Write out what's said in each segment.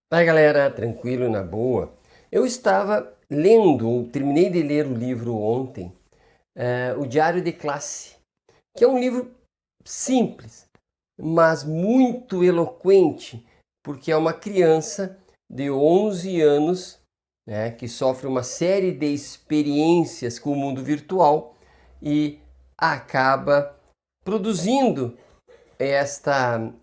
Aí galera, tranquilo, na boa. Eu estava lendo, terminei de ler o livro ontem, o Diário de Classe, que é um livro simples, mas muito eloquente, porque é uma criança de 11 anos, né, que sofre uma série de experiências com o mundo virtual e acaba produzindo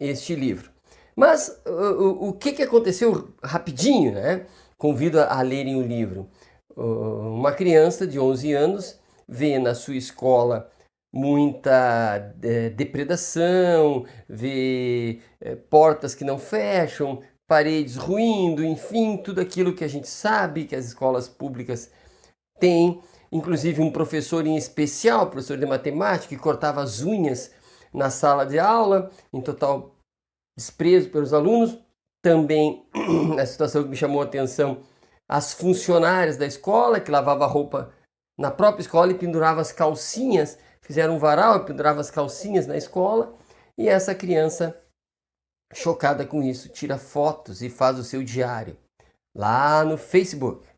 este livro. Mas o que aconteceu rapidinho, né? Convido a lerem o livro. Uma criança de 11 anos vê na sua escola muita depredação, vê portas que não fecham, paredes ruindo, enfim, tudo aquilo que a gente sabe que as escolas públicas têm. Inclusive um professor em especial, professor de matemática, que cortava as unhas na sala de aula, em total desprezo pelos alunos. Também a situação que me chamou a atenção, as funcionárias da escola, que lavavam a roupa na própria escola e penduravam as calcinhas, fizeram um varal e penduravam as calcinhas na escola. E essa criança, chocada com isso, tira fotos e faz o seu diário lá no Facebook,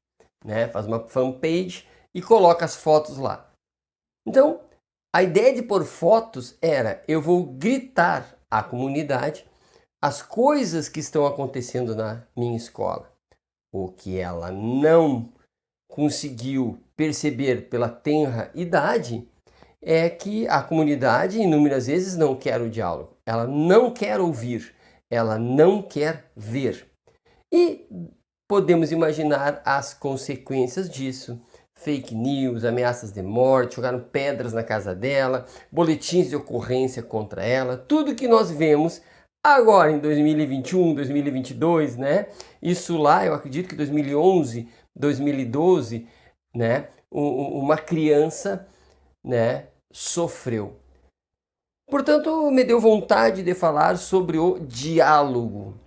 né? Faz uma fanpage e coloca as fotos lá. Então, a ideia de pôr fotos era: eu vou gritar à comunidade as coisas que estão acontecendo na minha escola. O que ela não conseguiu perceber pela tenra idade é que a comunidade, inúmeras vezes, não quer o diálogo. Ela não quer ouvir, ela não quer ver. E podemos imaginar as consequências disso. Fake news, ameaças de morte, jogaram pedras na casa dela, boletins de ocorrência contra ela, tudo que nós vemos agora em 2021, 2022, né? Isso lá, eu acredito que 2011, 2012, né? Uma criança, né, sofreu. Portanto, me deu vontade de falar sobre o diálogo.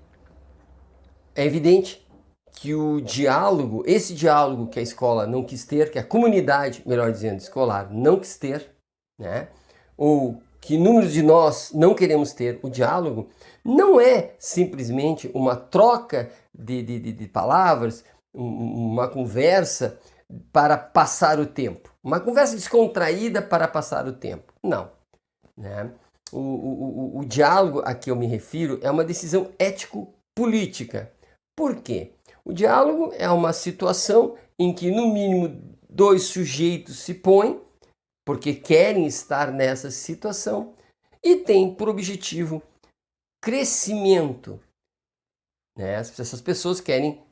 É evidente que o diálogo, esse diálogo que a escola não quis ter, que a comunidade, melhor dizendo, escolar, não quis ter, né? Ou que inúmeros de nós não queremos ter, o diálogo não é simplesmente uma troca de palavras, uma conversa para passar o tempo. Uma conversa descontraída para passar o tempo. Não. Né? O diálogo a que eu me refiro é uma decisão ético-política. Por quê? O diálogo é uma situação em que, no mínimo, dois sujeitos se põem porque querem estar nessa situação e tem por objetivo crescimento. Né? Essas pessoas querem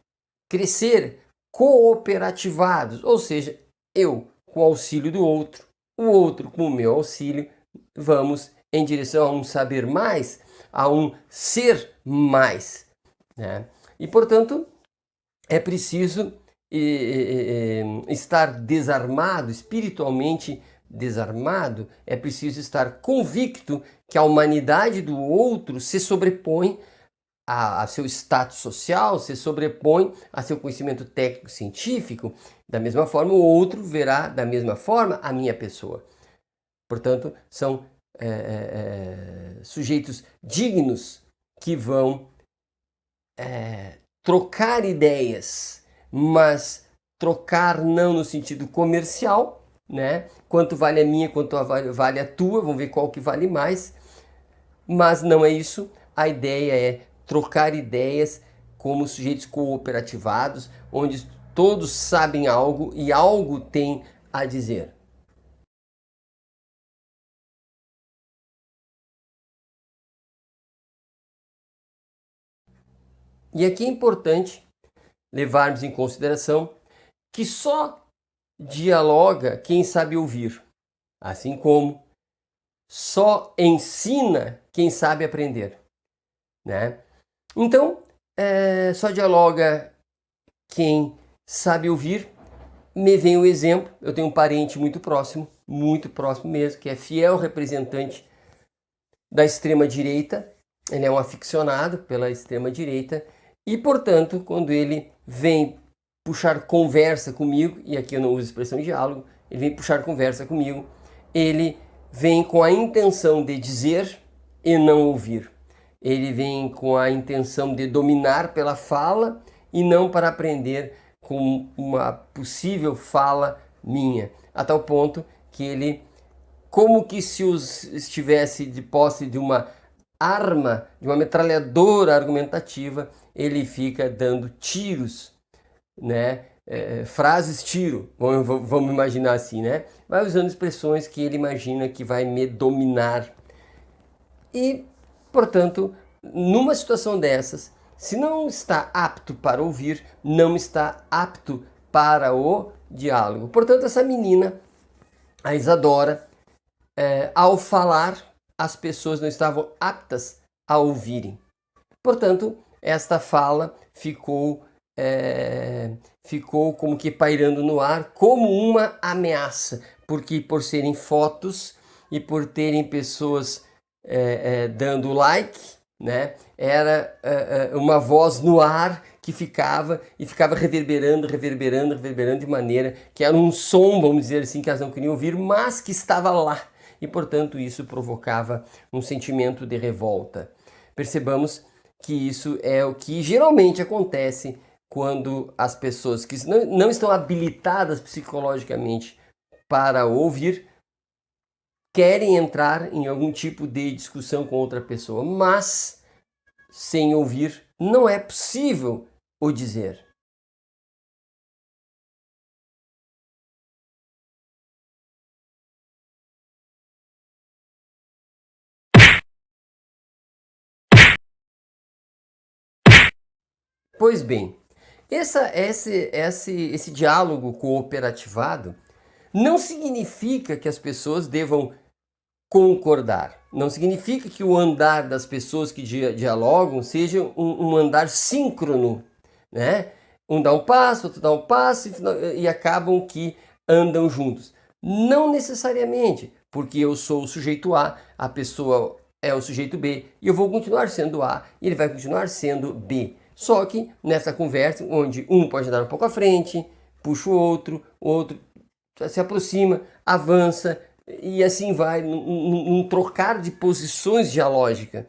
crescer cooperativados, ou seja, eu com o auxílio do outro, o outro com o meu auxílio, vamos em direção a um saber mais, a um ser mais. Né? E, portanto, é preciso estar desarmado, espiritualmente desarmado, é preciso estar convicto que a humanidade do outro se sobrepõe a seu status social, se sobrepõe a seu conhecimento técnico-científico. Da mesma forma, o outro verá da mesma forma a minha pessoa. Portanto, são sujeitos dignos que vão trocar ideias, mas trocar não no sentido comercial, né? Quanto vale a minha, quanto vale a tua, vamos ver qual que vale mais. Mas não é isso. A ideia é trocar ideias como sujeitos cooperativados, onde todos sabem algo e algo tem a dizer. E aqui é importante levarmos em consideração que só dialoga quem sabe ouvir, assim como só ensina quem sabe aprender, né? Então, só dialoga quem sabe ouvir. Me vem o exemplo, eu tenho um parente muito próximo mesmo, que é fiel representante da extrema-direita. Ele é um aficionado pela extrema-direita e, portanto, quando ele vem puxar conversa comigo, e aqui eu não uso a expressão diálogo, ele vem puxar conversa comigo, ele vem com a intenção de dizer e não ouvir. Ele vem com a intenção de dominar pela fala e não para aprender com uma possível fala minha, a tal ponto que ele, como que se estivesse de posse de uma arma, de uma metralhadora argumentativa, ele fica dando tiros, né? Frases tiro, vamos imaginar assim, né? Vai usando expressões que ele imagina que vai me dominar. E, portanto, numa situação dessas, se não está apto para ouvir, não está apto para o diálogo. Portanto, essa menina, a Isadora, ao falar, as pessoas não estavam aptas a ouvirem. Portanto, esta fala ficou como que pairando no ar como uma ameaça, porque por serem fotos e por terem pessoas dando like, né, era uma voz no ar que ficava reverberando de maneira que era um som, vamos dizer assim, que elas não queriam ouvir, mas que estava lá. E, portanto, isso provocava um sentimento de revolta. Percebamos que isso é o que geralmente acontece quando as pessoas que não estão habilitadas psicologicamente para ouvir querem entrar em algum tipo de discussão com outra pessoa, mas sem ouvir não é possível o dizer. Pois bem, esse diálogo cooperativado não significa que as pessoas devam concordar. Não significa que o andar das pessoas que dialogam seja um andar síncrono, né? Um dá um passo, outro dá um passo e acabam que andam juntos. Não necessariamente, porque eu sou o sujeito A pessoa é o sujeito B, e eu vou continuar sendo A, e ele vai continuar sendo B. Só que nessa conversa, onde um pode andar um pouco à frente, puxa o outro se aproxima, avança, e assim vai, num trocar de posições dialógicas,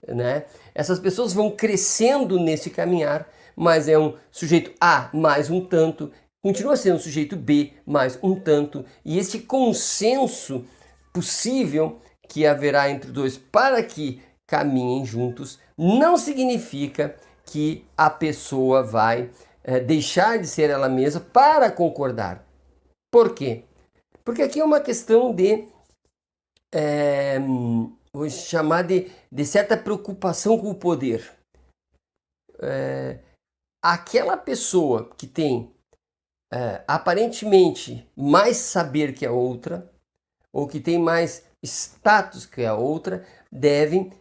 né? Essas pessoas vão crescendo nesse caminhar, mas é um sujeito A mais um tanto, continua sendo um sujeito B mais um tanto, e este consenso possível que haverá entre os dois para que caminhem juntos não significa que a pessoa vai deixar de ser ela mesma para concordar. Por quê? Porque aqui é uma questão de, vou chamar de certa preocupação com o poder. Aquela pessoa que tem aparentemente mais saber que a outra, ou que tem mais status que a outra, deve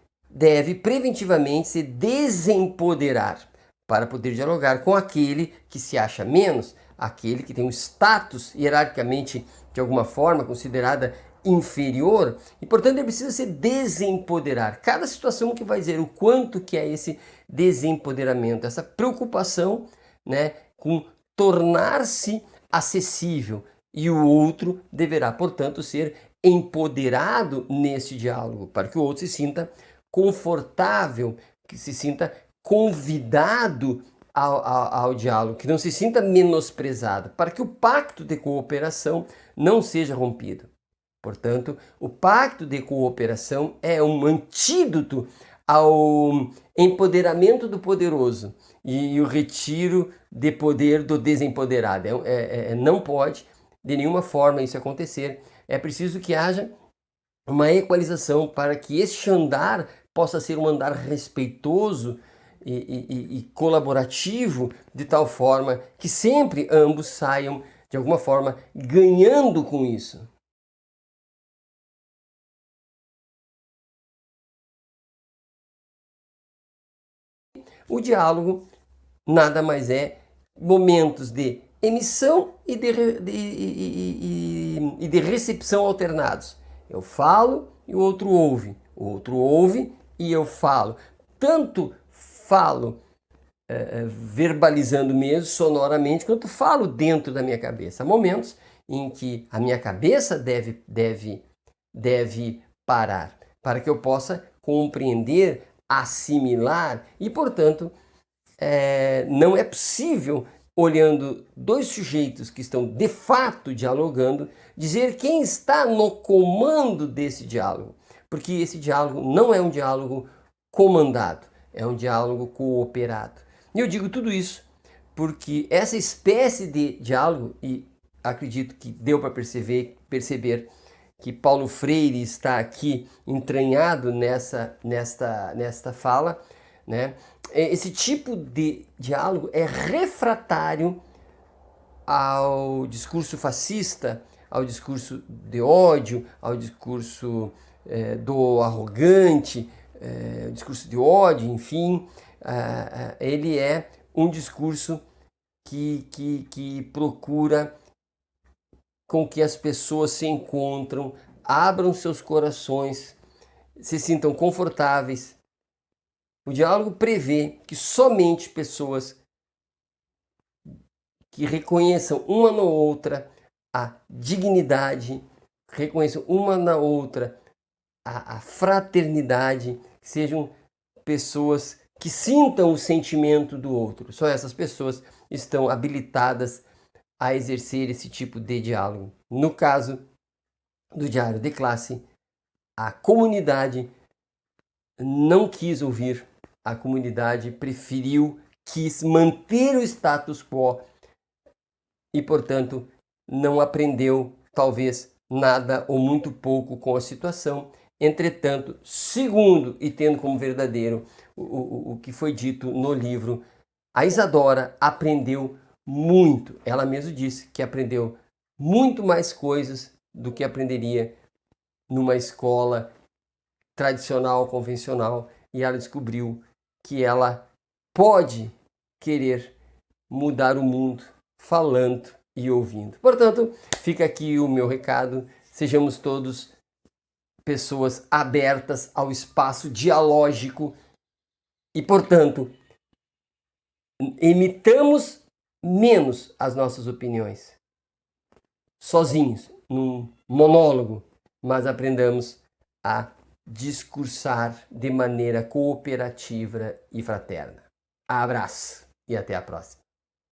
preventivamente se desempoderar para poder dialogar com aquele que se acha menos, aquele que tem um status hierarquicamente, de alguma forma, considerada inferior, e portanto ele precisa se desempoderar. Cada situação que vai dizer o quanto que é esse desempoderamento, essa preocupação, né, com tornar-se acessível, e o outro deverá, portanto, ser empoderado nesse diálogo, para que o outro se sinta confortável, que se sinta convidado ao diálogo, que não se sinta menosprezado, para que o pacto de cooperação não seja rompido. Portanto, o pacto de cooperação é um antídoto ao empoderamento do poderoso e o retiro de poder do desempoderado. Não pode de nenhuma forma isso acontecer. É preciso que haja uma equalização para que este andar possa ser um andar respeitoso e colaborativo, de tal forma que sempre ambos saiam, de alguma forma, ganhando com isso. O diálogo nada mais é momentos de emissão e de recepção alternados. Eu falo e o outro ouve e eu falo. Tanto falo verbalizando mesmo, sonoramente, quanto falo dentro da minha cabeça. Há momentos em que a minha cabeça deve deve parar, para que eu possa compreender, assimilar e, portanto, não é possível, olhando dois sujeitos que estão de fato dialogando, dizer quem está no comando desse diálogo, porque esse diálogo não é um diálogo comandado, é um diálogo cooperado. E eu digo tudo isso porque essa espécie de diálogo, e acredito que deu para perceber que Paulo Freire está aqui entranhado nesta fala, né? Esse tipo de diálogo é refratário ao discurso fascista, ao discurso de ódio, ao discurso do arrogante, discurso de ódio, enfim. Ele é um discurso que procura com que as pessoas se encontram, abram seus corações, se sintam confortáveis. O diálogo prevê que somente pessoas que reconheçam uma na outra a dignidade, reconheçam uma na outra a fraternidade, sejam pessoas que sintam o sentimento do outro. Só essas pessoas estão habilitadas a exercer esse tipo de diálogo. No caso do Diário de Classe, a comunidade não quis ouvir, a comunidade quis manter o status quo e, portanto, não aprendeu, talvez, nada ou muito pouco com a situação. Entretanto, segundo e tendo como verdadeiro o que foi dito no livro, a Isadora aprendeu muito. Ela mesma disse que aprendeu muito mais coisas do que aprenderia numa escola tradicional, convencional, e ela descobriu que ela pode querer mudar o mundo falando e ouvindo. Portanto, fica aqui o meu recado. Sejamos todos pessoas abertas ao espaço dialógico e, portanto, emitamos menos as nossas opiniões, sozinhos, num monólogo, mas aprendamos a discursar de maneira cooperativa e fraterna. Abraço e até a próxima.